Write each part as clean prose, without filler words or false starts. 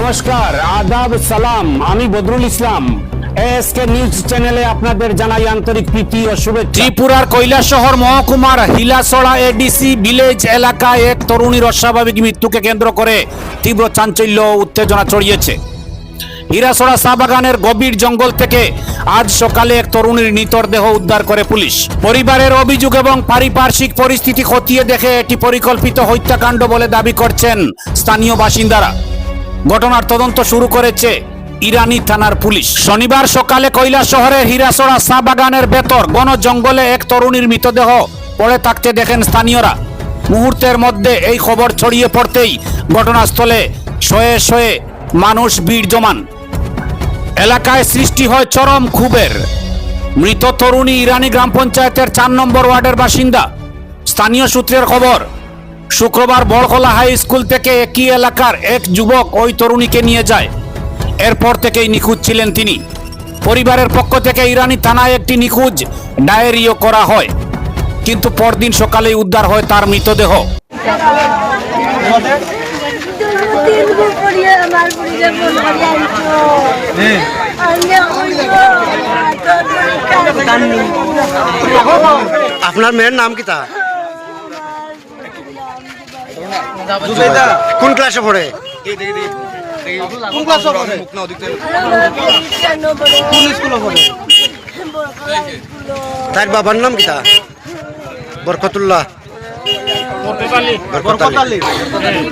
নমস্কার, আদাব, সালাম। আমি বদরুল ইসলাম। এসকে নিউজ চ্যানেলে আপনাদের জানাই আন্তরিক প্রীতি ও শুভেচ্ছা। ত্রিপুরার কৈলাসহর মহকুমার হিলাছড়া এডিসি ভিলেজ এলাকায় এক তরুণীর অস্বাভাবিক মৃত্যুকে কেন্দ্র করে তীব্র চাঞ্চল্য ও উত্তেজনা ছড়িয়েছে। হিরাছড়া চা বাগানের গভীর জঙ্গল থেকে আজ সকালে এক তরুণীর মৃতদেহ উদ্ধার করে পুলিশ। পরিবারের অভিযোগ এবং পারিপার্শ্বিক পরিস্থিতি খতিয়ে দেখে এটি পরিকল্পিত হত্যাকাণ্ড বলে দাবি করছেন স্থানীয় বাসিন্দারা। ঘটনার তদন্ত শুরু করেছে ইরানি থানার পুলিশ। শনিবার সকালে কৈলাসহরের হিরাছড়া চা বাগানের ভেতর ঘন জঙ্গলে এক তরুণীর মৃতদেহ পড়ে থাকতে দেখেন স্থানীয়রা। মুহূর্তের মধ্যে এই খবর ছড়িয়ে পড়তেই ঘটনাস্থলে শয়ে শয়ে মানুষ ভিড় জমান। এলাকায় সৃষ্টি হয় চরম ক্ষোভের। মৃত তরুণী ইরানি গ্রাম পঞ্চায়েতের 4 নম্বর ওয়ার্ডের বাসিন্দা। স্থানীয় সূত্রের খবর, শুক্রবার বড়খোলা হাই স্কুল থেকে একই এলাকার এক যুবক ওই তরুণীকে নিয়ে যায়। এরপর থেকেই নিখোঁজ ছিলেন তিনি। পরিবারের পক্ষ থেকে ইরানি থানায় একটি নিখোঁজ ডায়েরিও করা হয়, কিন্তু পরদিন সকালেই উদ্ধার হয় তার মৃতদেহ। আপনার মেয়ের নাম কি? তা কোন ক্লাসে পড়ে? তার বাবার নাম কি? তা বরকতুল্লাহ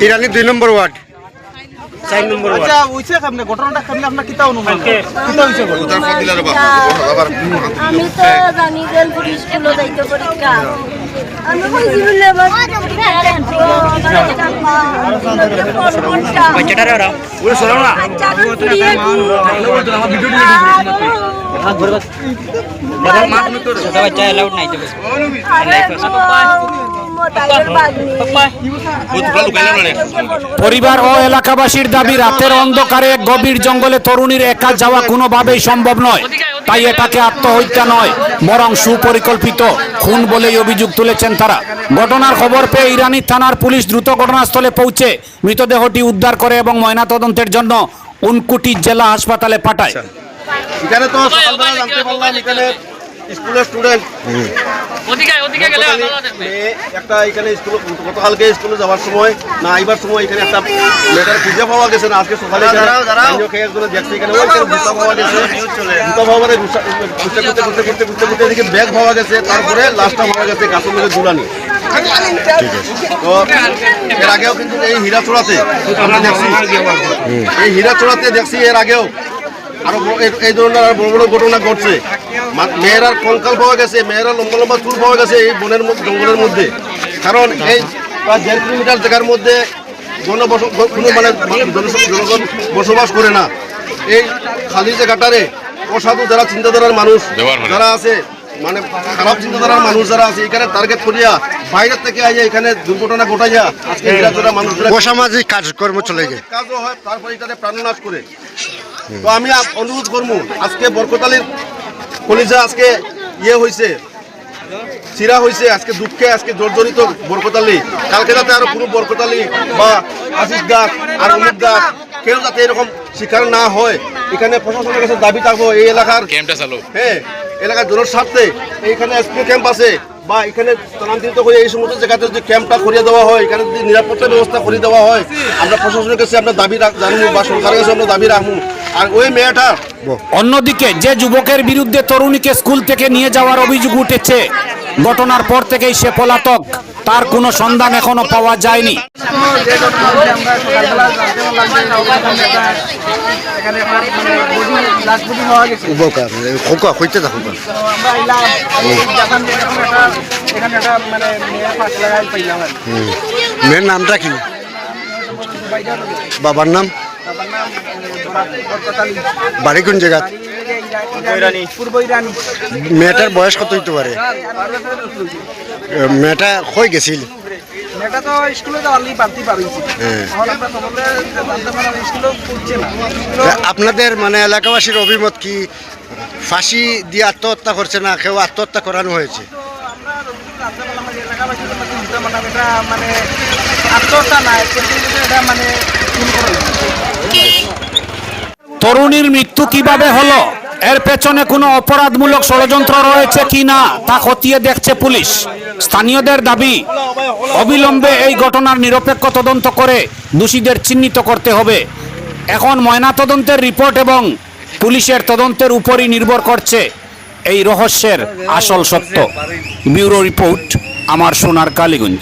ইরানি 2 নম্বর ওয়ার্ড 4 নম্বর ওয়ার্ড। ঘটনাটা কেমনে আপনার কিতা অনুমান? আমি তো জানি যে পুলিশ স্কুলে যাইতে পরীক্ষা আমি কইছি বলে আমার বাচ্চাটারে ওরা ওরে সরো না আমার ভিডিও দিয়ে হাত ধরে বাবা মাত নি তো ছোট বাচ্চা এলাউড নাই তো পরিবার ও এলাকাবাসীর দাবি, রাতের অন্ধকারে গভীর জঙ্গলে তরুণীর একা যাওয়া কোনোভাবেই সম্ভব নয়। তাই এটাকে আত্মহত্যা নয়, বরং সুপরিকল্পিত খুন বলেই অভিযোগ তুলেছেন তারা। ঘটনার খবর পেয়ে ইরানি থানার পুলিশ দ্রুত ঘটনাস্থলে পৌঁছে মৃতদেহটি উদ্ধার করে এবং ময়নাতদন্তের জন্য উনকুটি জেলা হাসপাতালে পাঠায়। এখানে তো সকালবেলা জানতে পারলাম এখানে স্কুলের স্টুডেন্ট একটা এখানে গতকালকে স্কুলে যাওয়ার সময় না আইবার সময় এখানে একটা মেয়েটার খুঁজে পাওয়া গেছে না। আজকে সকালে একজনে দেখছে এখানে জুতা পাওয়া গেছে। জুতা পাওয়া মানে ঘুরতে এদিকে ব্যাগ পাওয়া গেছে। তারপরে লাশটা পাওয়া গেছে গাছের মধ্যে ঝুলানি। তো এর আগেও কিন্তু এই হীরাছড়াতে আমরা দেখছি, এই হীরাছড়াতে দেখছি এর আগেও আরো এই ধরনের আর বড় বড় ঘটনা ঘটছে। মেয়েরার কঙ্কাল পাওয়া গেছে, মেয়েরা লম্বা লম্বা চুল পাওয়া গেছে এই বনের জঙ্গলের মধ্যে। কারণ এই প্রায় 1.5 কিলোমিটার জায়গার মধ্যে কোনো মানে জনগণ বসবাস করে না। এই খালি জায়গাটারে অসাধু যারা চিন্তাধারার মানুষ যারা আছে, মানে খারাপ চিন্তাধারার মানুষ যারা আছে, এখানে টার্গেট করিয়া বাইরের থেকে আইয়া এখানে দুর্ঘটনা ঘটাইয়া আজকে হিরাছড়া মানুষ অসামাজিক কাজকর্ম চলে যায়, কাজও হয়, তারপরে এটাতে প্রাণনাশ করে। তো আমি অনুরোধ করবো, আজকে বরকতালির কলিজা আজকে হয়েছে, চিরা হয়েছে, আজকে দুঃখে আজকে জর্জরিত বরকতালি। কালকে যাতে আরো কোনো বরকতালি বা আশিস দাস আর অমিত দাস কেউ যাতে এরকম শিকার না হয়, এখানে প্রশাসনের কাছে দাবি থাকবো। এই এলাকার এলাকার জনস্বার্থে এইখানে এসপি ক্যাম্প আছে বা এখানে স্থানান্তরিত হয়ে এই সমস্ত জায়গাতে যদি ক্যাম্পটা করিয়ে দেওয়া হয়, এখানে যদি নিরাপত্তা ব্যবস্থা করে দেওয়া হয়, আমরা প্রশাসনের কাছে আমরা দাবি জানবো বা সরকারের কাছে আমরা দাবি রাখবো। আর ওই মেয়েটা অন্যদিকে যে যুবকের বিরুদ্ধে তরুণীকে স্কুল থেকে নিয়ে যাওয়ার অভিযোগ উঠেছে, ঘটনার পর থেকেই সে পলাতক, তার কোনো সন্ধান এখনো পাওয়া যায়নি। মেয়ের নামটা কি? বাবার নাম? বাড়ি কোন জায়গা? মেয়েটার বয়স কত হইতে পারে? মেয়েটা কই গেছিল? মেয়েটা তো স্কুলে যাওয়ারই বাড়তি পারিছি। এখন আমরা সকলে জানতে পারলাম স্কুলে পড়ছে না। আপনাদের মানে এলাকাবাসীর অভিমত কি ফাঁসি দিয়ে আত্মহত্যা করছে না কেউ আত্মহত্যা করানো হয়েছে? মানে আত্মহত্যা না, এটা মানে তরুণীর মৃত্যু কিভাবে হলো, এর পেছনে কোনো অপরাধমূলক ষড়যন্ত্র রয়েছে কিনা তা খতিয়ে দেখছে পুলিশ। স্থানীয়দের দাবি, অবিলম্বে এই ঘটনার নিরপেক্ষ তদন্ত করে দোষীদের চিহ্নিত করতে হবে। এখন ময়নাতদন্তের রিপোর্ট এবং পুলিশের তদন্তের উপরই নির্ভর করছে এই রহস্যের আসল সত্য। ব্যুরো রিপোর্ট, আমার সোনার কালীগঞ্জ।